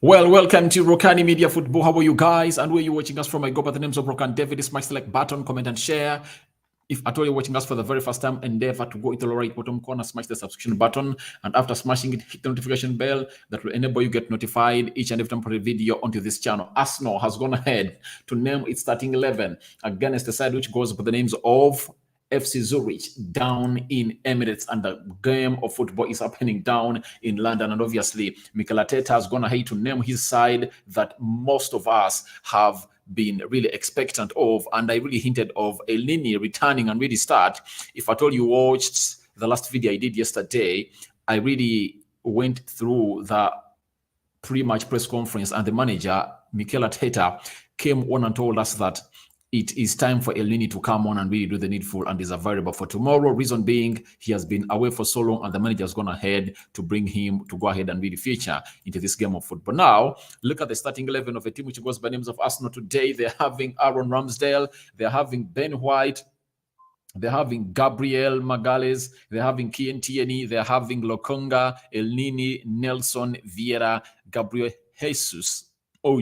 Well, welcome to Rokani Media Football. How are you guys? And where you watching us from? I go by the names of Rokan David. Smash the like button, comment, and share. If at all you're watching us for the very first time, endeavor to go into the right bottom corner, smash the subscription button, and after smashing it, hit the notification bell that will enable you get notified each and every time I put a video onto this channel. Arsenal has gone ahead to name its starting 11 against the side which goes by the names of FC Zurich down in Emirates, and the game of football is happening down in London. And obviously, Mikel Arteta has gone ahead to name his side that most of us have been really expectant of, and I really hinted of Elneny returning and really start. If at all you watched the last video I did yesterday, I really went through the pre-match press conference, and the manager Mikel Arteta came on and told us that it is time for Elneny to come on and really do the needful and is available for tomorrow. Reason being, he has been away for so long and the manager has gone ahead to bring him to go ahead and really feature into this game of football. Now, look at the starting 11 of a team which goes by names of Arsenal today. They're having Aaron Ramsdale, they're having Ben White, they're having Gabriel Magalhaes, they're having Kian Tierney, they're having Lokonga, Elneny, Nelson, Vieira, Gabriel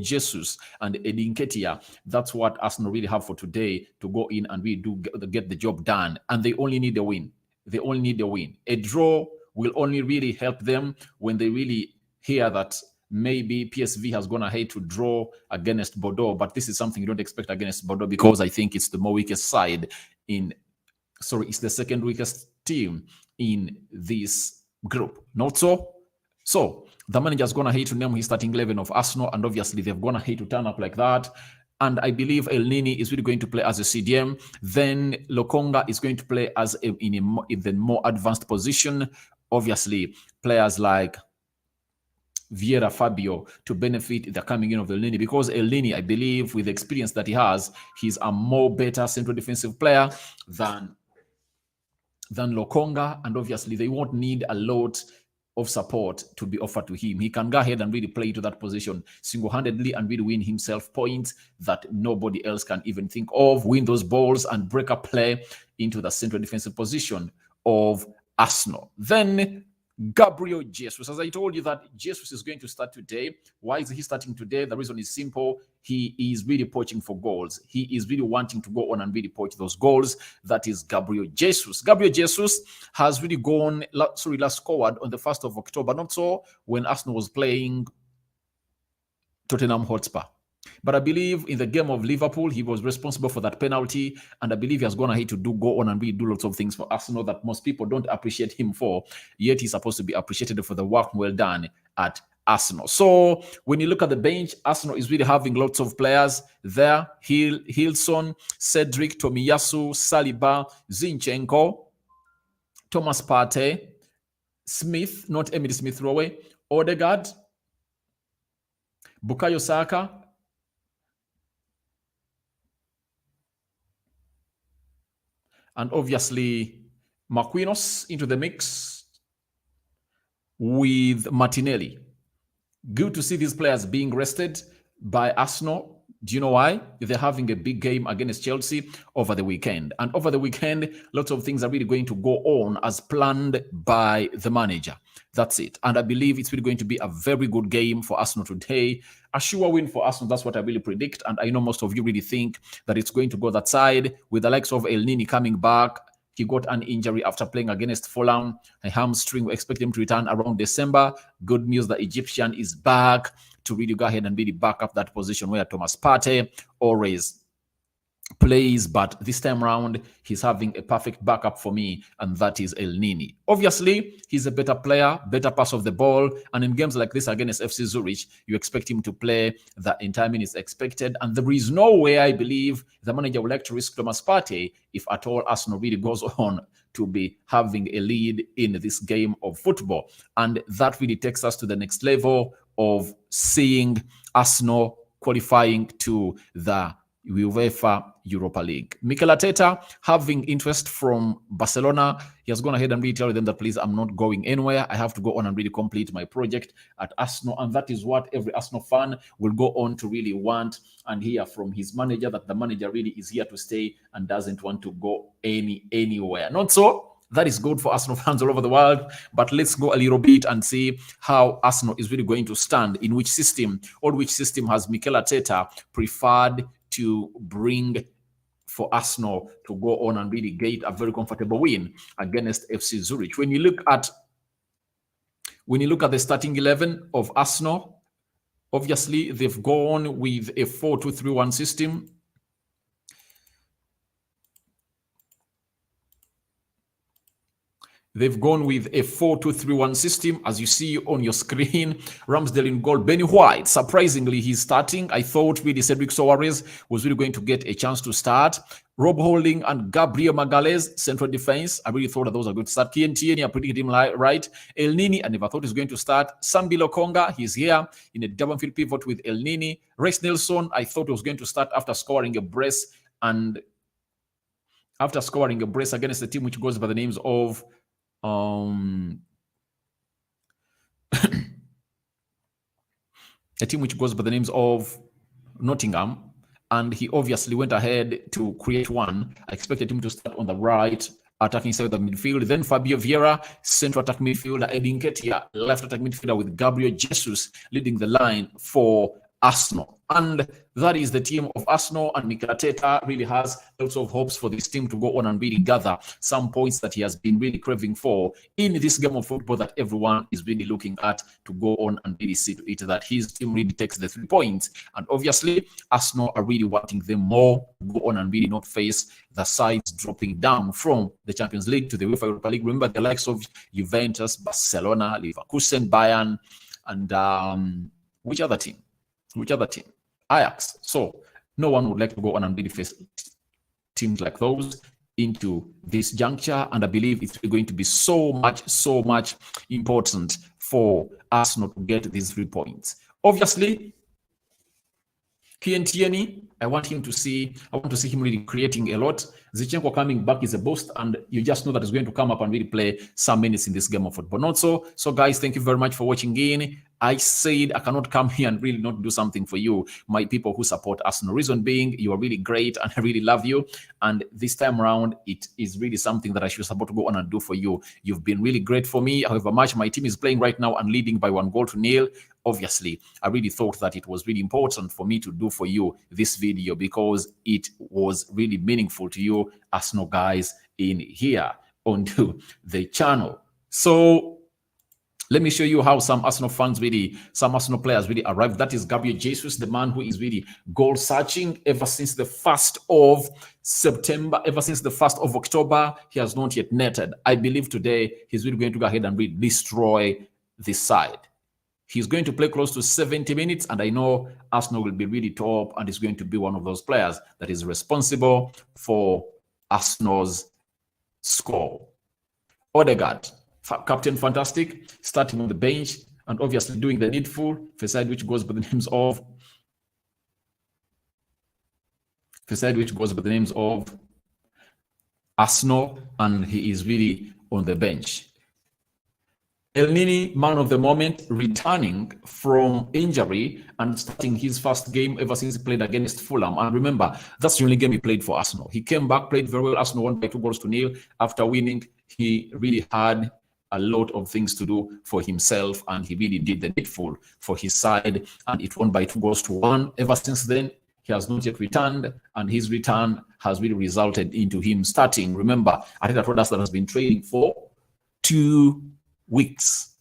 Jesus, and Edin Ketia. That's what Arsenal really have for today to go in and really get the job done. And they only need a win. They only need a win. A draw will only really help them when they really hear that maybe PSV has gone ahead to draw against Bordeaux. But this is something you don't expect against Bordeaux because I think it's the more weakest side it's the second weakest team in this group. Not so? So the manager's gone ahead to name his starting 11 of Arsenal, and obviously they've gone ahead to turn up like that. And I believe Elneny is really going to play as a CDM. Then Lokonga is going to play as in the more advanced position. Obviously, players like Vieira, Fabio to benefit the coming in of Elneny, because Elneny, I believe, with the experience that he has, he's a more better central defensive player than Lokonga, and obviously they won't need a lot of support to be offered to him. He can go ahead and really play to that position single-handedly and really win himself points that nobody else can even think of, win those balls and break up play into the central defensive position of Arsenal. Then Gabriel Jesus. As I told you that Jesus is going to start today. Why is he starting today? The reason is simple. He is really poaching for goals. He is really wanting to go on and really poach those goals. That is Gabriel Jesus. Gabriel Jesus has really last scored on the 1st of October. Not so when Arsenal was playing Tottenham Hotspur. But I believe in the game of Liverpool, he was responsible for that penalty. And I believe he has gone ahead to go on and really do lots of things for Arsenal that most people don't appreciate him for. Yet he's supposed to be appreciated for the work well done at Arsenal. So when you look at the bench, Arsenal is really having lots of players there. Hilson, Cedric, Tomiyasu, Saliba, Zinchenko, Thomas Partey, Smith, not Emily Smith-Rowe, Odegaard, Bukayo Saka, and obviously Marquinhos into the mix with Martinelli. Good to see these players being rested by Arsenal. Do you know why? They're having a big game against Chelsea over the weekend. And over the weekend, lots of things are really going to go on as planned by the manager. That's it. And I believe it's really going to be a very good game for Arsenal today. A sure win for Arsenal, that's what I really predict. And I know most of you really think that it's going to go that side with the likes of Elneny coming back. He got an injury after playing against Fulham, a hamstring. We expect him to return around December. Good news, the Egyptian is back to really go ahead and really back up that position where Thomas Partey always plays, but this time around he's having a perfect backup for me, and that is Elneny. Obviously, he's a better player, better pass of the ball, and in games like this against FC Zurich, you expect him to play the entire minutes expected, and there is no way I believe the manager would like to risk Thomas Partey if at all Arsenal really goes on to be having a lead in this game of football. And that really takes us to the next level of seeing Arsenal qualifying to the UEFA Europa League. Mikel Arteta having interest from Barcelona. He has gone ahead and really told them that, please, I'm not going anywhere. I have to go on and really complete my project at Arsenal. And that is what every Arsenal fan will go on to really want and hear from his manager, that the manager really is here to stay and doesn't want to go anywhere. Not so. That is good for Arsenal fans all over the world. But let's go a little bit and see how Arsenal is really going to stand, in which system, or which system has Mikel Arteta preferred to bring for Arsenal to go on and really get a very comfortable win against FC Zurich. When you look at the starting 11 of Arsenal, obviously they've gone with a 4-2-3-1 system. They've gone with a 4-2-3-1 system, as you see on your screen. Ramsdale in goal. Benny White, surprisingly, he's starting. I thought really Cedric Soares was really going to get a chance to start. Rob Holding and Gabriel Magalhaes, central defense. I really thought that those are going to start. Kientieni, I predicted him right. Elneny, I never thought he was going to start. Sambi Lokonga, he's here in a double field pivot with Elneny. Reece Nelson, I thought he was going to start after scoring a brace against a team which goes by the names of a team which goes by the names of Nottingham, and he obviously went ahead to create one. I expected him to start on the right, attacking side of the midfield. Then Fabio Vieira, central attack midfielder. Eddie Nketiah, left attack midfielder, with Gabriel Jesus leading the line for Arsenal. And that is the team of Arsenal, and Mikel Arteta really has lots of hopes for this team to go on and really gather some points that he has been really craving for in this game of football that everyone is really looking at, to go on and really see to it that his team really takes the 3 points. And obviously, Arsenal are really wanting them more to go on and really not face the sides dropping down from the Champions League to the UEFA Europa League. Remember, the likes of Juventus, Barcelona, Leverkusen, Bayern, and which other team? Ajax. So no one would like to go on and really face teams like those into this juncture, and I believe it's going to be so much important for Arsenal to get these 3 points. Obviously, Kientieni, I want to see him really creating a lot. Zinchenko coming back is a boost, and you just know that he's going to come up and really play some minutes in this game of football. Not so. So guys, thank you very much for watching in. I said I cannot come here and really not do something for you, my people who support Arsenal. Reason being, you are really great and I really love you. And this time around, it is really something that I should support to go on and do for you. You've been really great for me. However much my team is playing right now and leading by 1-0. Obviously, I really thought that it was really important for me to do for you this video, because it was really meaningful to you Arsenal guys in here onto the channel. So let me show you how some Arsenal players really arrived. That is Gabriel Jesus, the man who is really goal searching ever since the 1st of September, ever since the 1st of October. He has not yet netted. I believe today he's really going to go ahead and really destroy this side. He's going to play close to 70 minutes, and I know Arsenal will be really top, and he's going to be one of those players that is responsible for Arsenal's score. Odegaard, captain fantastic, starting on the bench and obviously doing the needful for a side which goes by the names of Arsenal, and he is really on the bench. Elneny, man of the moment, returning from injury and starting his first game ever since he played against Fulham. And remember, that's the only game he played for Arsenal. He came back, played very well. Arsenal won by 2-0 after winning. He really had a lot of things to do for himself, and he really did the needful for his side, and it won by 2-1. Ever since then, he has not yet returned, and his return has really resulted into him starting. Remember, Arteta told us that has been training for 2 weeks.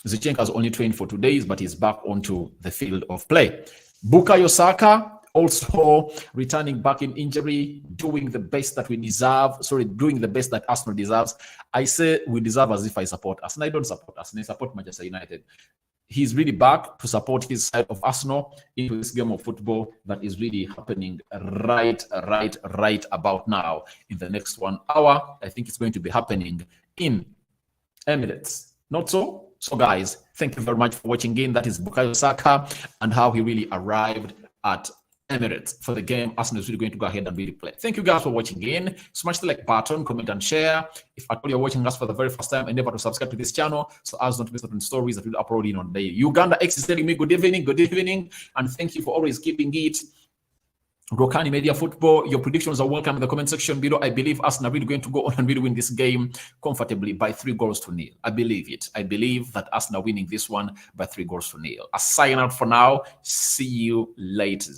Zinchenko has only trained for 2 days, but he's back onto the field of play. Bukayo Saka also returning back in injury, doing the best that we deserve. Doing the best that Arsenal deserves. I say we deserve as if I support Arsenal. I don't support Arsenal. I support Manchester United. He's really back to support his side of Arsenal into this game of football that is really happening right about now. In the next 1 hour, I think it's going to be happening in Emirates. Not so? So guys, thank you very much for watching in. That is Bukayo Saka and how he really arrived at Emirates for the game. Arsenal is really going to go ahead and really play. Thank you guys for watching in. Smash the like button, comment and share. If at all you're watching us for the very first time, endeavor to subscribe to this channel so as not to miss out on stories that we'll upload in on the day. Uganda X is telling me good evening, and thank you for always keeping it Rokani Media Football, your predictions are welcome in the comment section below. I believe Arsenal are going to go on and really win this game comfortably by 3-0. I believe it. I believe that Arsenal winning this one by 3-0. A sign out for now. See you later.